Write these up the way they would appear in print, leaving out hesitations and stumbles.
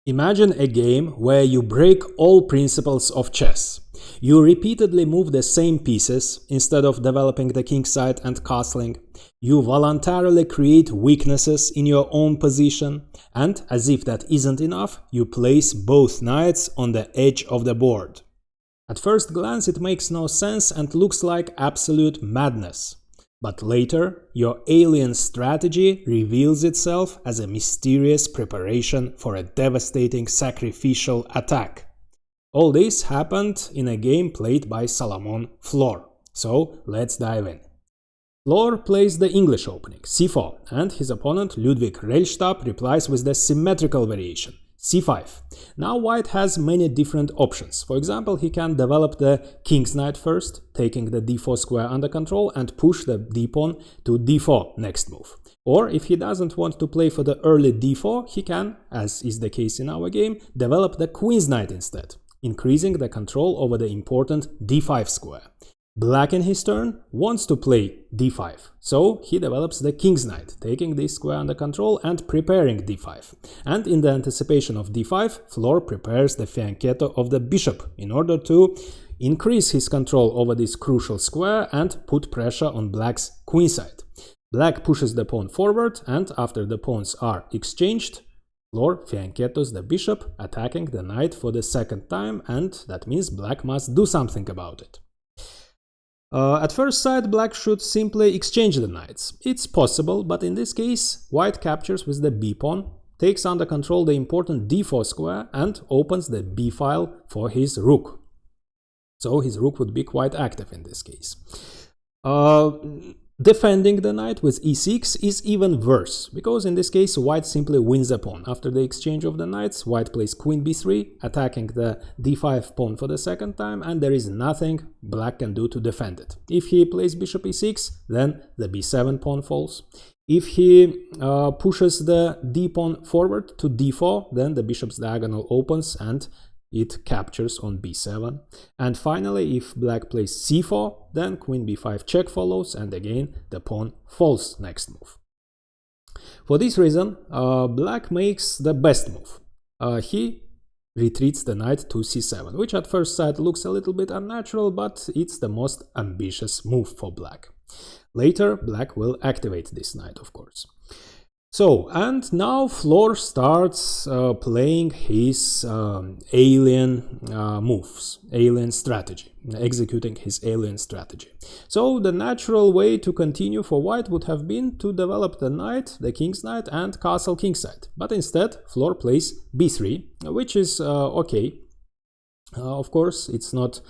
Imagine a game where you break all principles of chess. You repeatedly move the same pieces instead of developing the kingside and castling. You voluntarily create weaknesses in your own position, and as if that isn't enough, you place both knights on the edge of the board. At first glance it makes no sense and looks like absolute madness. But later, your alien strategy reveals itself as a mysterious preparation for a devastating sacrificial attack. All this happened in a game played by Salomon Flohr. So let's dive in. Flohr plays the English opening, c4, and his opponent Ludwig Rellstab replies with the symmetrical variation, c5. Now white has many different options. For example, he can develop the king's knight first, taking the d4 square under control and push the d-pawn to d4 next move. Or if he doesn't want to play for the early d4, he can, as is the case in our game, develop the queen's knight instead, increasing the control over the important d5 square. Black in his turn wants to play d5, so he develops the king's knight, taking this square under control and preparing d5. And in the anticipation of d5, Flohr prepares the fianchetto of the bishop in order to increase his control over this crucial square and put pressure on black's queenside. Black pushes the pawn forward, and after the pawns are exchanged, Flohr fianchettos the bishop, attacking the knight for the second time, and that means black must do something about it. At first sight, black should simply exchange the knights. It's possible, but in this case, white captures with the b-pawn, takes under control the important d4 square and opens the b-file for his rook. So his rook would be quite active in this case. Defending the knight with e6 is even worse, because in this case white simply wins the pawn. After the exchange of the knights, white plays queen b3, attacking the d5 pawn for the second time, and there is nothing black can do to defend it. If he plays bishop e6, then the b7 pawn falls. If he pushes the d pawn forward to d4, then the bishop's diagonal opens and it captures on b7. And finally, if black plays c4, then queen b5 check follows, and again the pawn falls next move. For this reason, black makes the best move. He retreats the knight to c7, which at first sight looks a little bit unnatural, but it's the most ambitious move for black. Later, black will activate this knight, of course. So, and now Flohr starts playing his alien moves, alien strategy, executing his alien strategy. So the natural way to continue for white would have been to develop the knight, the king's knight, and castle kingside. But instead, Flohr plays b3, which is okay. Of course, it's not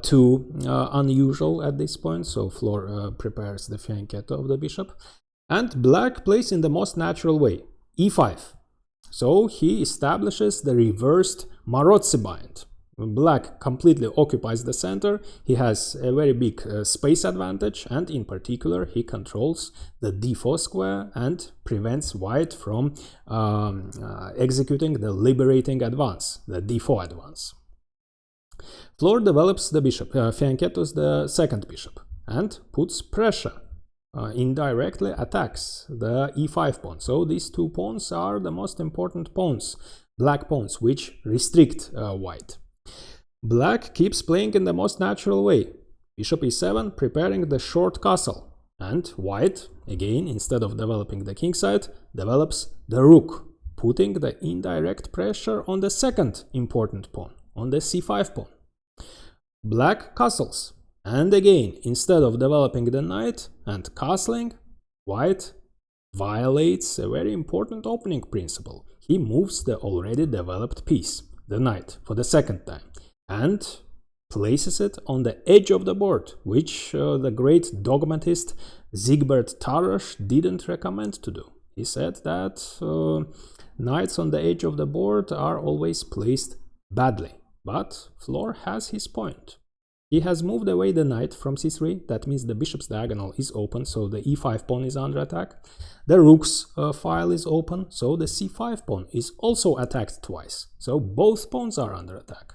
too unusual at this point, so Flohr prepares the fianchetto of the bishop. And black plays in the most natural way, e5. So he establishes the reversed Marozzi bind. Black completely occupies the center, he has a very big space advantage, and in particular he controls the d4 square and prevents white from executing the liberating advance, the d4 advance. Flohr develops the bishop, fianchettos the second bishop, and puts pressure. Indirectly attacks the e5 pawn. So these two pawns are the most important pawns, black pawns, which restrict white. Black keeps playing in the most natural way. Bishop e7, preparing the short castle. And white, again, instead of developing the kingside, develops the rook, putting the indirect pressure on the second important pawn, on the c5 pawn. Black castles. And again, instead of developing the knight and castling, white violates a very important opening principle. He moves the already developed piece, the knight, for the second time, and places it on the edge of the board, which the great dogmatist Siegbert Tarrasch didn't recommend to do. He said that knights on the edge of the board are always placed badly, but Flohr has his point. He has moved away the knight from c3, that means the bishop's diagonal is open, so the e5 pawn is under attack. The rook's file is open, so the c5 pawn is also attacked twice, so both pawns are under attack.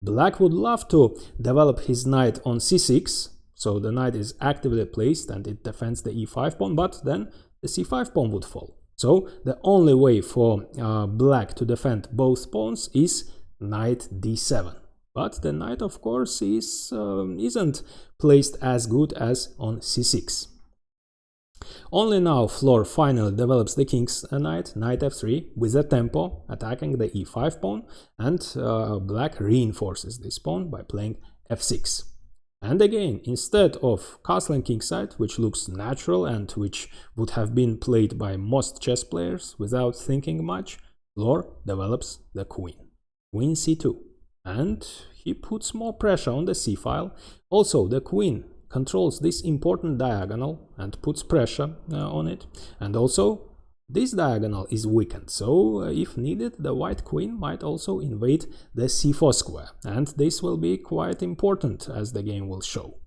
Black would love to develop his knight on c6, so the knight is actively placed and it defends the e5 pawn, but then the c5 pawn would fall. So the only way for black to defend both pawns is knight d7. But the knight, of course, isn't placed as good as on c6. Only now Flohr finally develops the king's knight, knight f3, with a tempo, attacking the e5 pawn, and black reinforces this pawn by playing f6. And again, instead of castling kingside, which looks natural and which would have been played by most chess players without thinking much, Flohr develops the queen, queen c2, and he puts more pressure on the c-file. Also, the queen controls this important diagonal and puts pressure on it, and also this diagonal is weakened, so if needed, the white queen might also invade the c4 square, and this will be quite important, as the game will show.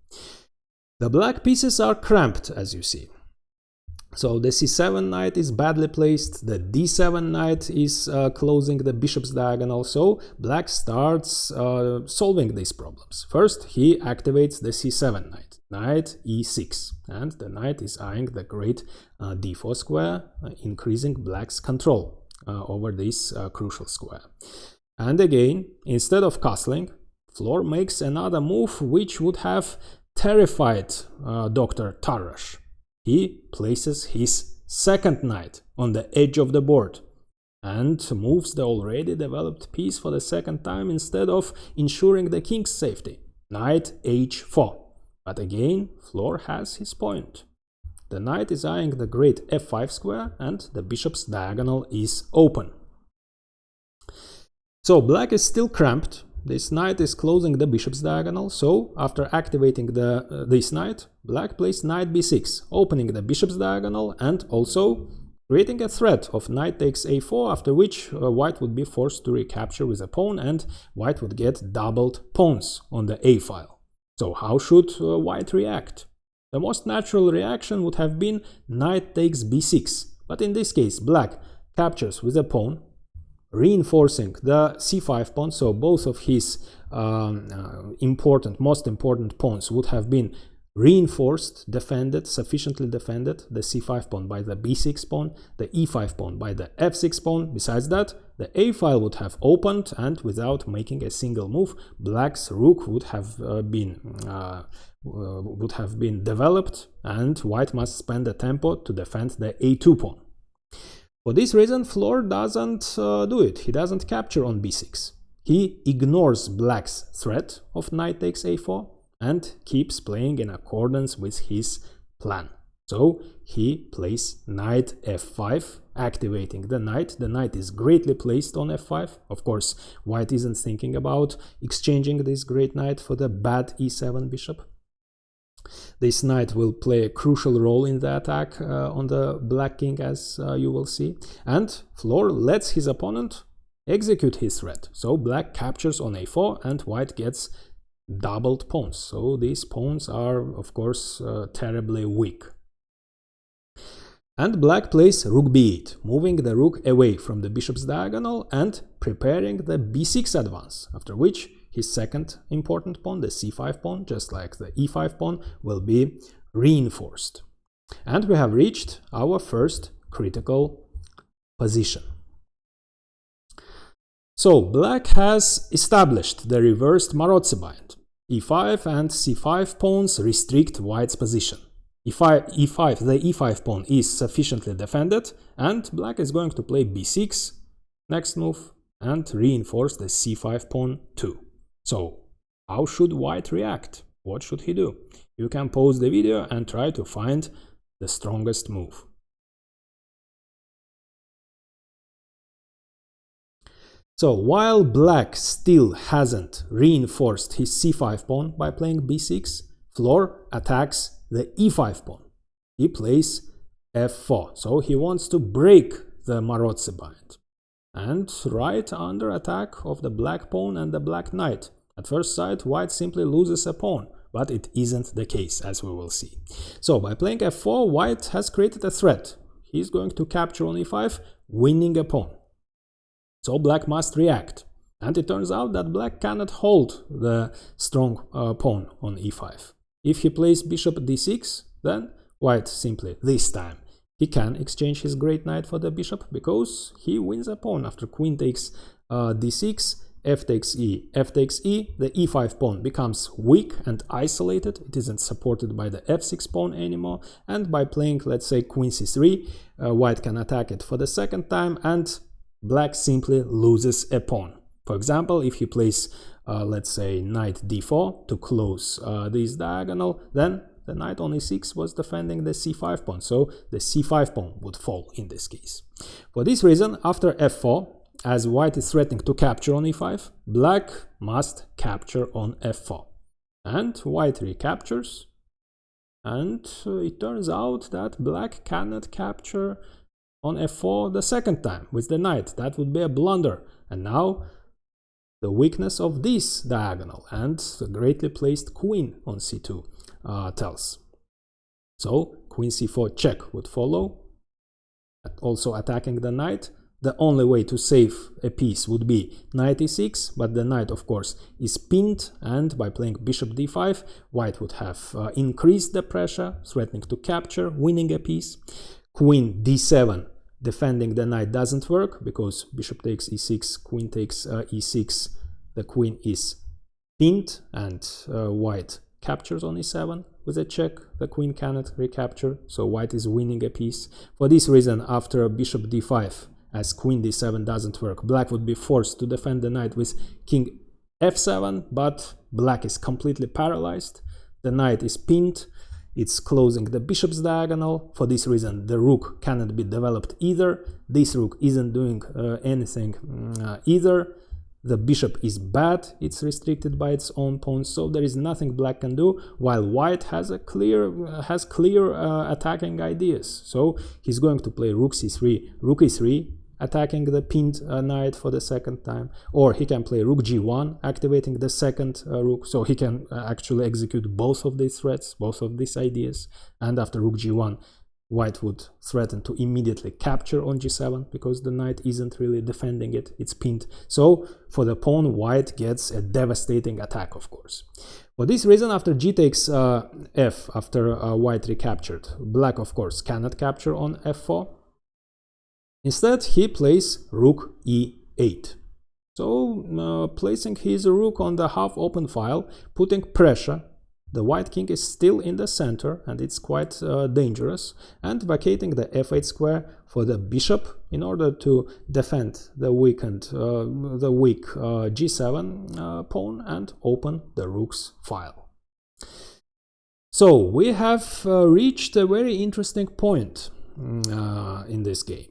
The black pieces are cramped, as you see. So the c7 knight is badly placed, the d7 knight is closing the bishop's diagonal, so black starts solving these problems. First, he activates the c7 knight, knight e6, and the knight is eyeing the great d4 square, increasing black's control over this crucial square. And again, instead of castling, Flohr makes another move which would have terrified Dr. Tarrasch. He places his second knight on the edge of the board and moves the already developed piece for the second time instead of ensuring the king's safety, knight h4. But again, Flohr has his point. The knight is eyeing the great f5 square and the bishop's diagonal is open. So black is still cramped. This knight is closing the bishop's diagonal, so after activating this knight, black plays knight b6, opening the bishop's diagonal and also creating a threat of knight takes a4, after which white would be forced to recapture with a pawn and white would get doubled pawns on the a file. So how should white react? The most natural reaction would have been knight takes b6, but in this case black captures with a pawn, reinforcing the c5 pawn, so both of his most important pawns would have been reinforced, defended, sufficiently defended, the c5 pawn by the b6 pawn, the e5 pawn by the f6 pawn. Besides that, the a file would have opened, and without making a single move, black's rook would have been developed, and white must spend a tempo to defend the a2 pawn. For this reason, Flohr doesn't do it. He doesn't capture on b6. He ignores black's threat of knight takes a4 and keeps playing in accordance with his plan. So he plays knight f5, activating the knight. The knight is greatly placed on f5. Of course, white isn't thinking about exchanging this great knight for the bad e7 bishop. This knight will play a crucial role in the attack on the black king, as you will see. And Flohr lets his opponent execute his threat. So black captures on a4 and white gets doubled pawns. So these pawns are, of course, terribly weak. And black plays rook b8, moving the rook away from the bishop's diagonal and preparing the b6 advance, after which his second important pawn, the c5 pawn, just like the e5 pawn, will be reinforced. And we have reached our first critical position. So black has established the reversed Marozzi bind. e5 and c5 pawns restrict white's position. The e5 pawn is sufficiently defended, and black is going to play b6, next move, and reinforce the c5 pawn too. So, how should white react? What should he do? You can pause the video and try to find the strongest move. So, while black still hasn't reinforced his c5 pawn by playing b6, Flohr attacks the e5 pawn. He plays f4, so he wants to break the Marozzi bind. And right under attack of the black pawn and the black knight. At first sight, white simply loses a pawn, but it isn't the case, as we will see. So by playing f4, white has created a threat. He's going to capture on e5, winning a pawn. So black must react. And it turns out that black cannot hold the strong pawn on e5. If he plays bishop d6, then white simply, this time, he can exchange his great knight for the bishop because he wins a pawn. After queen takes d6, f takes e, f takes e, the e5 pawn becomes weak and isolated. It isn't supported by the f6 pawn anymore, and by playing, let's say, queen c3, white can attack it for the second time and black simply loses a pawn. For example, if he plays let's say knight d4 to close this diagonal, then the knight on e6 was defending the c5 pawn, so the c5 pawn would fall in this case. For this reason, after f4, as white is threatening to capture on e5, black must capture on f4. And white recaptures, and it turns out that black cannot capture on f4 the second time with the knight. That would be a blunder. And now the weakness of this diagonal and the greatly placed queen on c2 tells. So queen c4 check would follow, also attacking the knight. The only way to save a piece would be knight e6, but the knight, of course, is pinned, and by playing bishop d5, white would have increased the pressure, threatening to capture, winning a piece. Queen d7, defending the knight doesn't work, because bishop takes e6, queen takes e6, the queen is pinned, and white captures on e7 with a check. The queen cannot recapture, so white is winning a piece. For this reason, after bishop d5, as queen d7 doesn't work, black would be forced to defend the knight with king f7, but black is completely paralyzed. The knight is pinned, it's closing the bishop's diagonal. For this reason, the rook cannot be developed either. This rook isn't doing anything either. The bishop is bad, it's restricted by its own pawns, so there is nothing black can do, while white has clear attacking ideas. So he's going to play rook c3, rook e3, attacking the pinned knight for the second time, or he can play rook g1, activating the second rook, so he can actually execute both of these threats, both of these ideas. And after rook g1, white would threaten to immediately capture on g7, because the knight isn't really defending it, it's pinned. So for the pawn, white gets a devastating attack, of course. For this reason, after g takes f, after white recaptured, black, of course, cannot capture on f4. Instead, he plays rook e8. So placing his rook on the half-open file, putting pressure. The white king is still in the center, and it's quite dangerous, and vacating the f8 square for the bishop in order to defend the weak g7 pawn and open the rook's file. So we have reached a very interesting point in this game.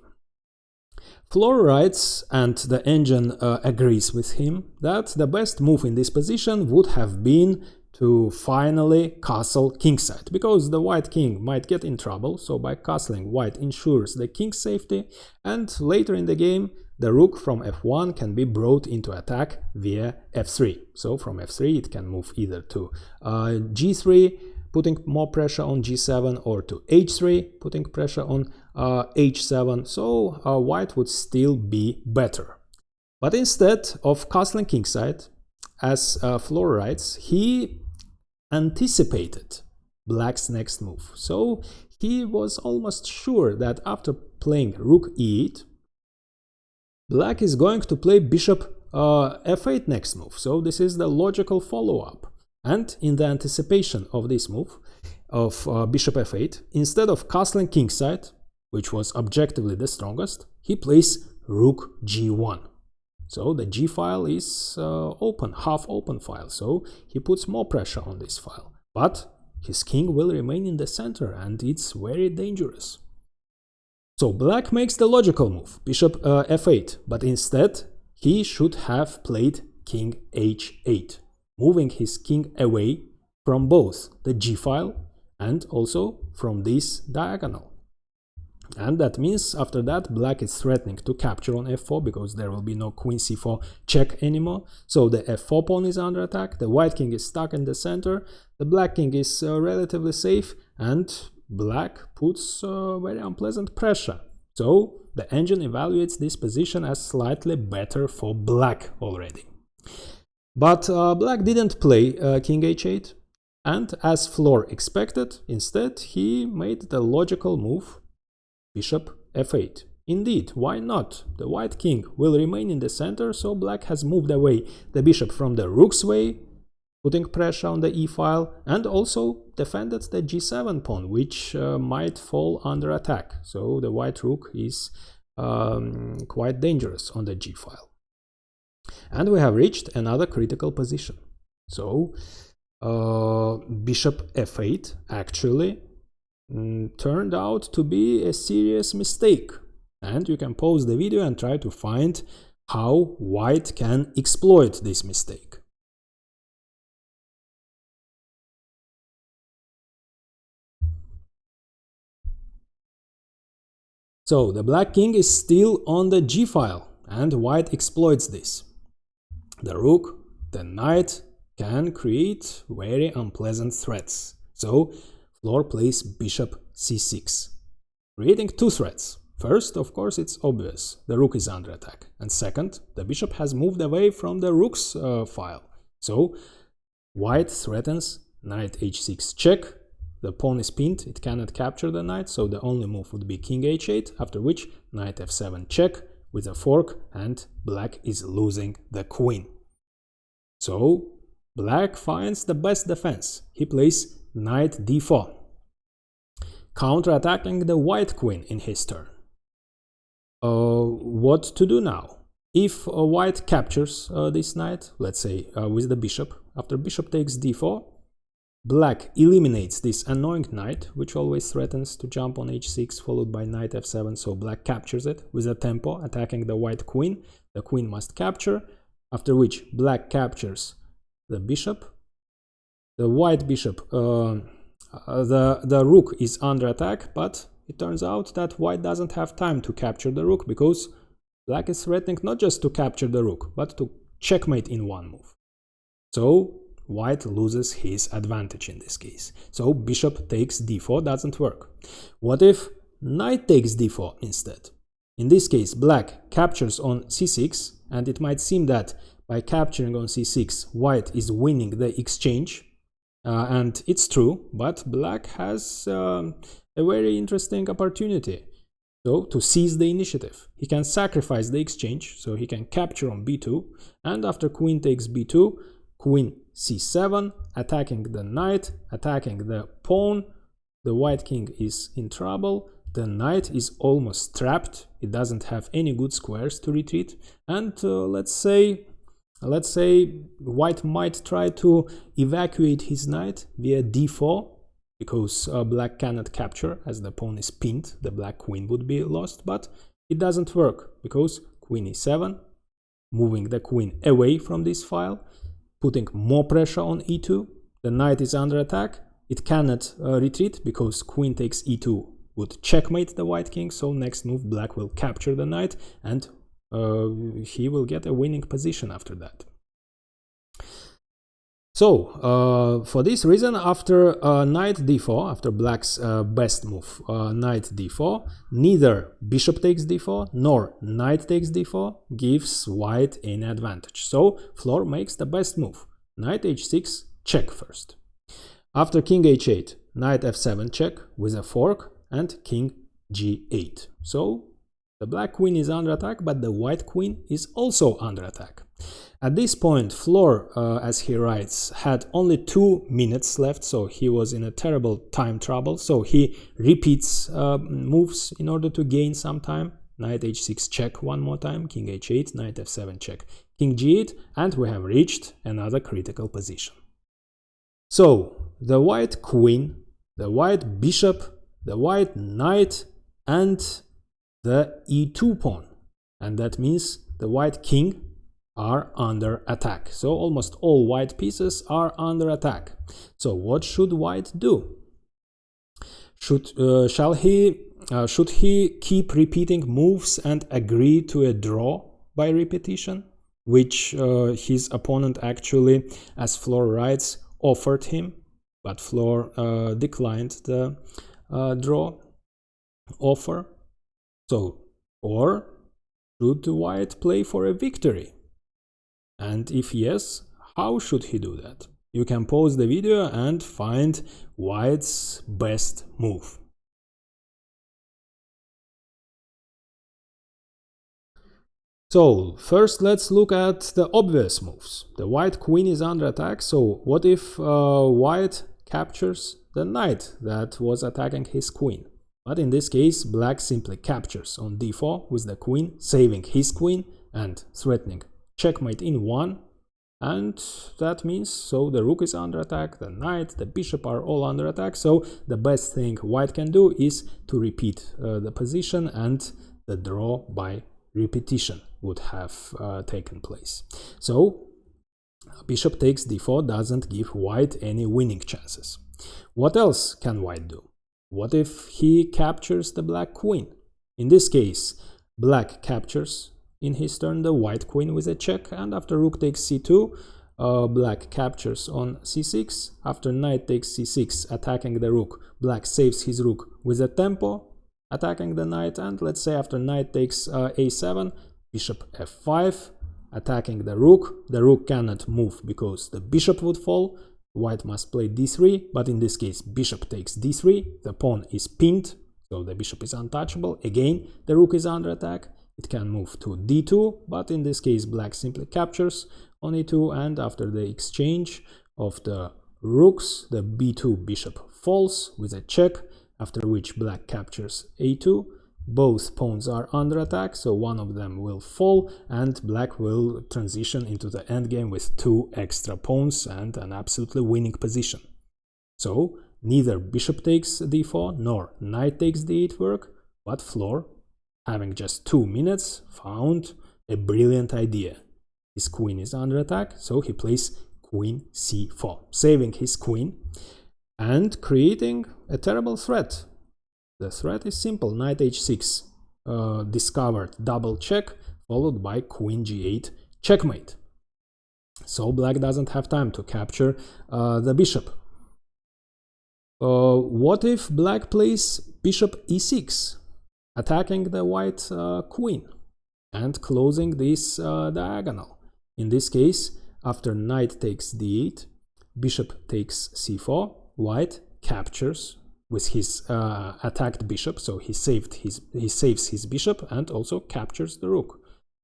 Flohr writes, and the engine agrees with him, that the best move in this position would have been to finally castle kingside, because the white king might get in trouble, so by castling, white ensures the king's safety, and later in the game, the rook from f1 can be brought into attack via f3. So from f3 it can move either to g3, putting more pressure on g7, or to h3, putting pressure on h7, so white would still be better. But instead of castling kingside, as Flohr writes, he anticipated black's next move. So he was almost sure that after playing rook e8, black is going to play bishop f8 next move. So this is the logical follow-up. And in the anticipation of this move, of bishop f8, instead of castling kingside, which was objectively the strongest, he plays rook g1. So the g file is open, half open file, so he puts more pressure on this file. But his king will remain in the center, and it's very dangerous. So black makes the logical move, bishop f8, but instead he should have played king h8, moving his king away from both the g file and also from this diagonal. And that means after that, black is threatening to capture on f4, because there will be no queen c4 check anymore. So the f4 pawn is under attack, the white king is stuck in the center, the black king is relatively safe, and black puts very unpleasant pressure. So the engine evaluates this position as slightly better for black already. But black didn't play king h8, and as Flohr expected, instead he made the logical move bishop f8. Indeed, why not? The white king will remain in the center, so black has moved away the bishop from the rook's way, putting pressure on the e-file, and also defended the g7 pawn, which might fall under attack. So the white rook is quite dangerous on the g-file. And we have reached another critical position. So bishop f8 actually turned out to be a serious mistake. And you can pause the video and try to find how white can exploit this mistake. So the black king is still on the g-file, and white exploits this. The rook, the knight can create very unpleasant threats. So Flohr plays bishop c6, creating two threats. First, of course, it's obvious, the rook is under attack. And second, the bishop has moved away from the rook's file. So white threatens knight h6 check. The pawn is pinned, it cannot capture the knight, so the only move would be king h8, after which knight f7 check with a fork, and black is losing the queen. So black finds the best defense. He plays knight d4, counter-attacking the white queen in his turn. What to do now? If white captures this knight, let's say with the bishop, after bishop takes d4, black eliminates this annoying knight, which always threatens to jump on h6 followed by knight f7, so black captures it with a tempo, attacking the white queen. The queen must capture, after which black captures the bishop. The white bishop, the rook is under attack, but it turns out that white doesn't have time to capture the rook, because black is threatening not just to capture the rook, but to checkmate in one move. So white loses his advantage in this case. So bishop takes d4 doesn't work. What if knight takes d4 instead? In this case, black captures on c6, and it might seem that by capturing on c6, white is winning the exchange. And it's true, but black has a very interesting opportunity. So to seize the initiative, he can sacrifice the exchange, so he can capture on b2, and after queen takes b2, queen c7, attacking the knight, attacking the pawn. The white king is in trouble. The knight is almost trapped. It doesn't have any good squares to retreat. And let's say white might try to evacuate his knight via d4, because black cannot capture as the pawn is pinned. The black queen would be lost, but it doesn't work because queen e7, moving the queen away from this file, putting more pressure on e2. The knight is under attack. It cannot retreat because queen takes e2 would checkmate the white king. So next move, black will capture the knight, and he will get a winning position after that. So for this reason, after knight d4, after black's best move, knight d4, neither bishop takes d4 nor knight takes d4 gives white any advantage. So Flohr makes the best move, knight h6 check first. After king h8, knight f7 check with a fork, and king g8. So the black queen is under attack, but the white queen is also under attack. At this point, Flohr, as he writes, had only 2 minutes left, so he was in a terrible time trouble. So he repeats moves in order to gain some time. Knight h6 check one more time, king h8, knight f7 check, king g8, and we have reached another critical position. So the white queen, the white bishop, the white knight, and the e2 pawn, and that means the white king are under attack. So almost all white pieces are under attack. So what should white do? Should he keep repeating moves and agree to a draw by repetition, which his opponent actually, as Flohr writes, offered him, but Flohr declined the draw offer? So, or should white play for a victory? And if yes, how should he do that? You can pause the video and find white's best move. So first let's look at the obvious moves. The white queen is under attack, so what if white captures the knight that was attacking his queen? But in this case, black simply captures on d4 with the queen, saving his queen and threatening checkmate in 1. And that means, so the rook is under attack, the knight, the bishop are all under attack. So the best thing white can do is to repeat the position, and the draw by repetition would have taken place. So bishop takes d4 doesn't give white any winning chances. What else can white do? What if he captures the black queen? In this case, black captures in his turn the white queen with a check, and after rook takes c2, black captures on c6. After knight takes c6, attacking the rook, black saves his rook with a tempo, attacking the knight, and let's say after knight takes a7, bishop f5, attacking the rook. The rook cannot move because the bishop would fall. White must play d3, but in this case bishop takes d3, the pawn is pinned, so the bishop is untouchable. Again, the rook is under attack. It can move to d2, but in this case black simply captures on e2, and after the exchange of the rooks, the b2 bishop falls with a check, after which black captures a2. Both pawns are under attack, so one of them will fall, and black will transition into the endgame with 2 extra pawns and an absolutely winning position. So neither bishop takes d4 nor knight takes d8 work, but Flohr, having just 2 minutes, found a brilliant idea. His queen is under attack, so he plays queen c4, saving his queen and creating a terrible threat. The threat is simple: knight h6, discovered double check, followed by queen g8 checkmate. So black doesn't have time to capture the bishop. What if black plays bishop e6, attacking the white queen and closing this diagonal? In this case, after knight takes d8, bishop takes c4, white captures with his attacked bishop, so he saves his bishop and also captures the rook,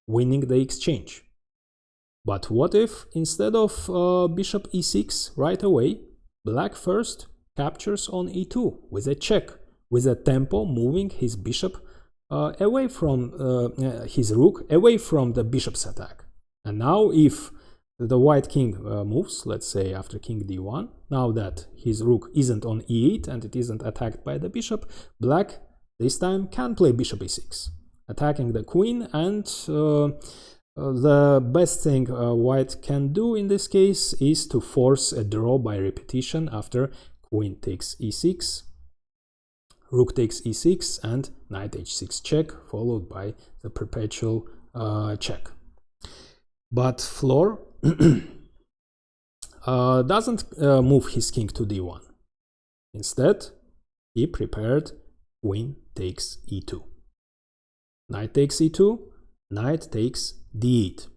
winning the exchange. But what if instead of bishop e6 right away, black first captures on e2 with a check, with a tempo, moving his bishop away from his rook, away from the bishop's attack. And now if the white king moves, let's say after king d1, now that his rook isn't on e8 and it isn't attacked by the bishop, black this time can play bishop e6, attacking the queen, and the best thing white can do in this case is to force a draw by repetition after queen takes e6, rook takes e6, and knight h6 check, followed by the perpetual check. But Flohr doesn't move his king to d1. Instead, he prepared queen takes e2. Knight takes e2, knight takes d8.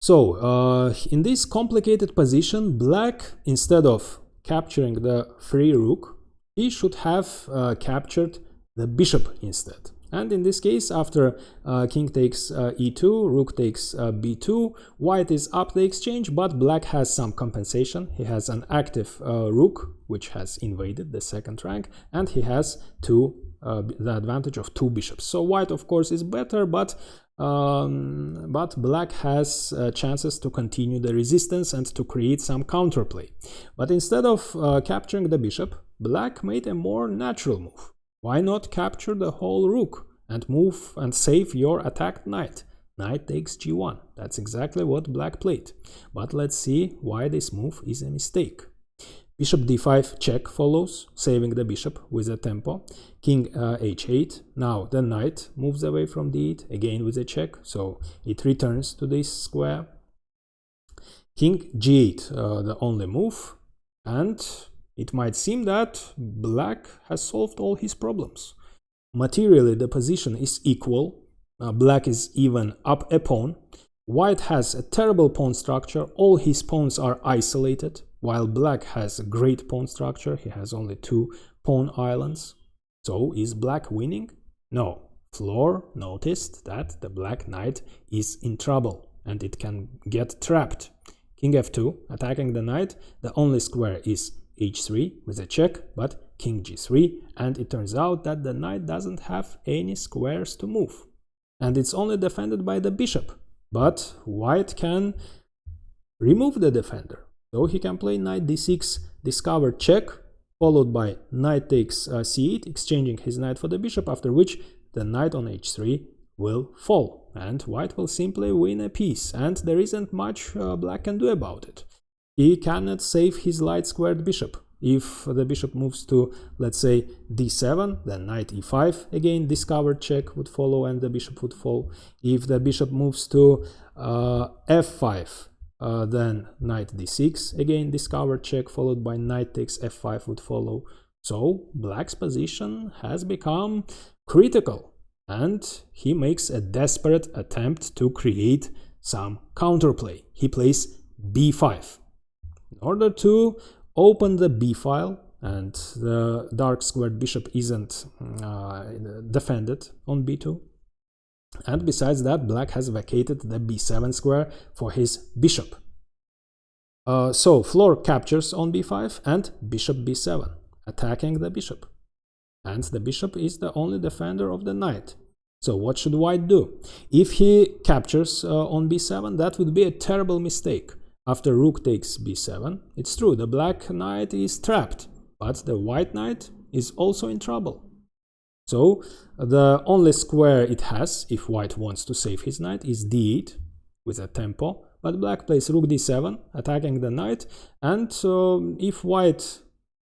So, in this complicated position, black, instead of capturing the free rook, he should have captured the bishop instead. And in this case, after king takes e2, rook takes b2, white is up the exchange, but black has some compensation. He has an active rook, which has invaded the second rank, and he has the advantage of 2 bishops. So white, of course, is better, but black has chances to continue the resistance and to create some counterplay. But instead of capturing the bishop, black made a more natural move. Why not capture the whole rook and move and save your attacked knight? Knight takes g1. That's exactly what black played. But let's see why this move is a mistake. Bishop d5 check follows, saving the bishop with a tempo. King h8. Now the knight moves away from d8, again with a check, so it returns to this square. King g8, the only move, and it might seem that black has solved all his problems. Materially, the position is equal. Black is even up a pawn. White has a terrible pawn structure. All his pawns are isolated, while black has a great pawn structure. He has only 2 pawn islands. So, is black winning? No. Flohr noticed that the black knight is in trouble and it can get trapped. King f2, attacking the knight. The only square is h3 with a check, but king g3, and it turns out that the knight doesn't have any squares to move. And it's only defended by the bishop. But white can remove the defender. So he can play knight d6, discover check, followed by knight takes c8, exchanging his knight for the bishop, after which the knight on h3 will fall, and white will simply win a piece, and there isn't much black can do about it. He cannot save his light squared bishop. If the bishop moves to, let's say, d7, then knight e5, again discovered check would follow and the bishop would fall. If the bishop moves to f5, then knight d6, again discovered check, followed by knight takes f5 would follow. So black's position has become critical, and he makes a desperate attempt to create some counterplay. He plays b5 in order to open the b file, and the dark squared bishop isn't defended on b2. And besides that, black has vacated the b7 square for his bishop. So Flohr captures on b5 and bishop b7, attacking the bishop. And the bishop is the only defender of the knight. So what should white do? If he captures on b7, that would be a terrible mistake. After rook takes b7, it's true, the black knight is trapped, but the white knight is also in trouble. So the only square it has, if white wants to save his knight, is d8 with a tempo, but black plays rook d7, attacking the knight, and if white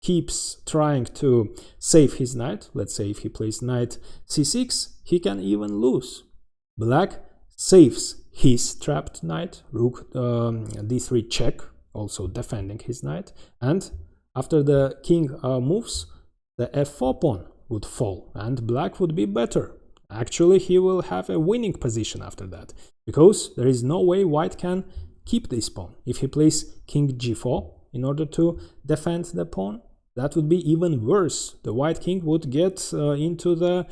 keeps trying to save his knight, let's say if he plays knight c6, he can even lose. Black saves his trapped knight, rook d3 check, also defending his knight, and after the king moves, the f4 pawn would fall, and black would be better. Actually, he will have a winning position after that, because there is no way white can keep this pawn. If he plays king g4 in order to defend the pawn, that would be even worse. The white king would get into the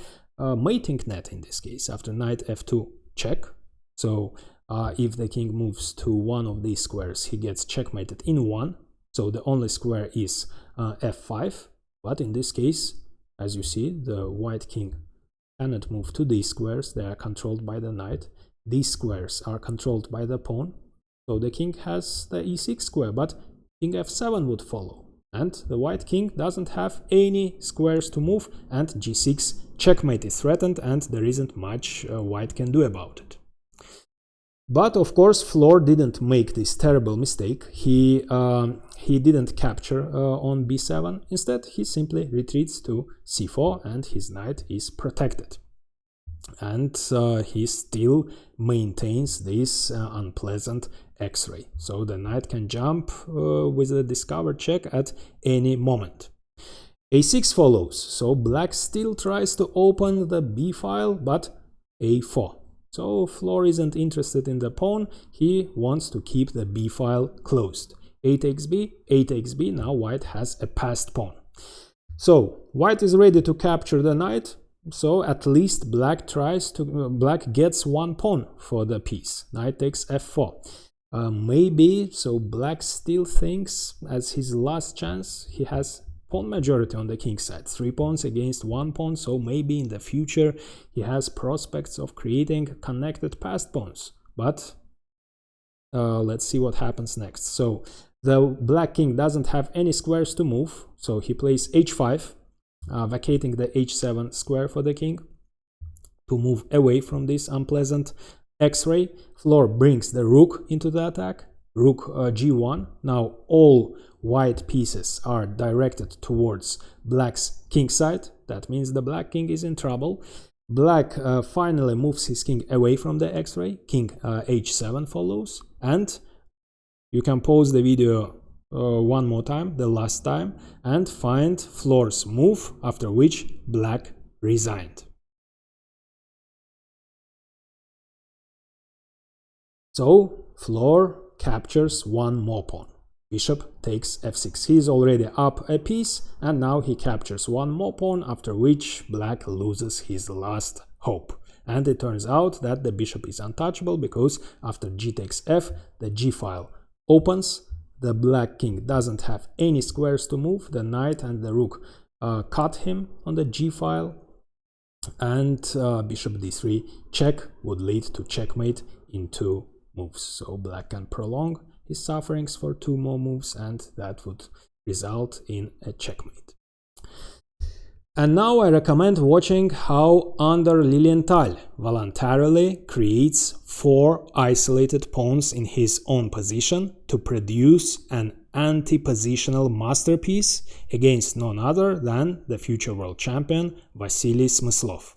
mating net in this case, after knight f2 check. So if the king moves to one of these squares, he gets checkmated in one. So the only square is f5. But in this case, as you see, the white king cannot move to these squares. They are controlled by the knight. These squares are controlled by the pawn. So the king has the e6 square, but king f7 would follow. And the white king doesn't have any squares to move, and g6 checkmate is threatened, and there isn't much white can do about it. But of course, Flohr didn't make this terrible mistake. He didn't capture on b7. Instead, he simply retreats to c4, and his knight is protected. And he still maintains this unpleasant x-ray. So the knight can jump with a discovered check at any moment. a6 follows. So black still tries to open the b file, but a4. So Flohr isn't interested in the pawn, he wants to keep the b file closed. A takes b, now white has a passed pawn. So white is ready to capture the knight, so at least black gets one pawn for the piece. Knight takes f4. Maybe, so black still thinks as his last chance, he has pawn majority on the king side, 3 pawns against 1 pawn, so maybe in the future he has prospects of creating connected passed pawns. But let's see what happens next. So the black king doesn't have any squares to move, so he plays h5, vacating the h7 square for the king to move away from this unpleasant x-ray. Flohr brings the rook into the attack, rook g1. Now all white pieces are directed towards black's king side. That means the black king is in trouble. Black finally moves his king away from the x-ray. King h7 follows, and you can pause the video one more time, the last time, and find Flohr's move, after which black resigned. So Flohr captures one more pawn. Bishop takes f6. He is already up a piece, and now he captures one more pawn, after which black loses his last hope. And it turns out that the bishop is untouchable because after g takes f, the g file opens, the black king doesn't have any squares to move, the knight and the rook cut him on the g file, and bishop d3 check would lead to checkmate in 2 moves. So black can prolong his sufferings for 2 more moves, and that would result in a checkmate. And now I recommend watching how under Lilienthal voluntarily creates 4 isolated pawns in his own position to produce an anti-positional masterpiece against none other than the future world champion Vasily Smyslov.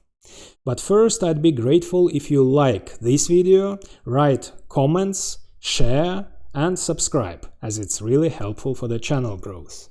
But first, I'd be grateful if you like this video, write comments, share and subscribe, as it's really helpful for the channel growth.